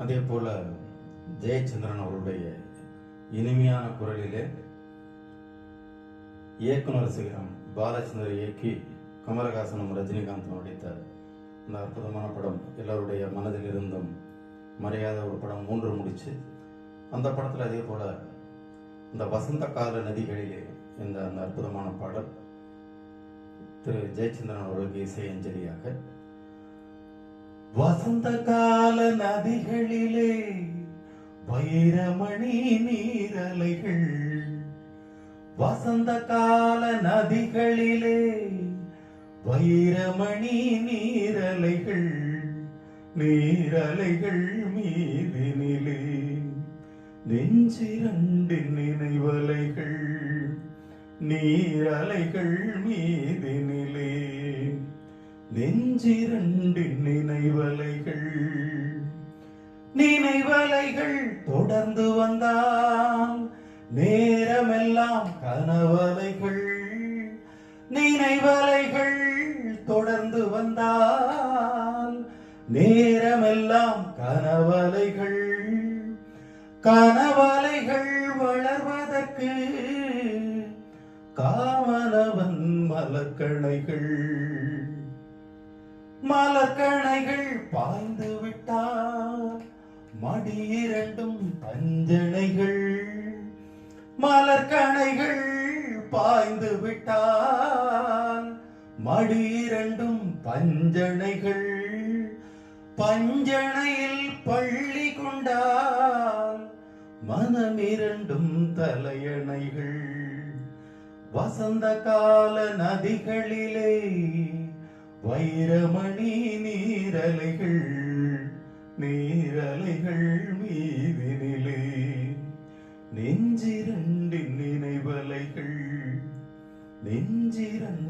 அதே போல ஜெயச்சந்திரன் அவருடைய இனிமையான குரலிலே இயக்குனர் சிகரம் பாலச்சந்தர் இயக்கி கமலஹாசனும் ரஜினிகாந்தும் நடித்த இந்த அற்புதமான படம் எல்லோருடைய மனதில் இருந்தும் மறையாத ஒரு படம் 3 முடிச்சு. அந்த படத்தில் அதே போல இந்த வசந்த கால நதிகளிலே இந்த அந்த அற்புதமான பாடல் திரு ஜெயச்சந்திரன் அவர்களுக்கு இசை அஞ்சலியாக. வசந்த கால நதிகளிலே வைரமணி நீரலைகள், வசந்த கால நதிகளிலே வைரமணி நீரலைகள், நீரலைகள் மீதினிலே நெஞ்சிரண்டின் நினைவலைகள், நீரலைகள் மீதினிலே நெஞ்சிரண்டின் நினைவலைகள், நினைவலைகள் தொடர்ந்து வந்தால் நேரமெல்லாம் கனவலைகள், நினைவலைகள் தொடர்ந்து வந்தால் நேரமெல்லாம் கனவலைகள், கனவலைகள் வளர்வதற்கு காமனவன் மலர்கணைகள், மலர்கணைகள் பாய்ந்து விட்டால் மடியிரண்டும் பஞ்சனைகள், மலர்கணைகள் பாய்ந்து விட்டால் மடியிரண்டும் பஞ்சனைகள், பஞ்சனையில் பள்ளி கொண்டால் மனமிரண்டும் தலையணைகள், வசந்த கால நதிகளிலே வைரமணி நீரலைகள், நீரலைகள் மீதினிலே நெஞ்சிரண்டின் நினைவலைகள், நெஞ்சிரண்டின்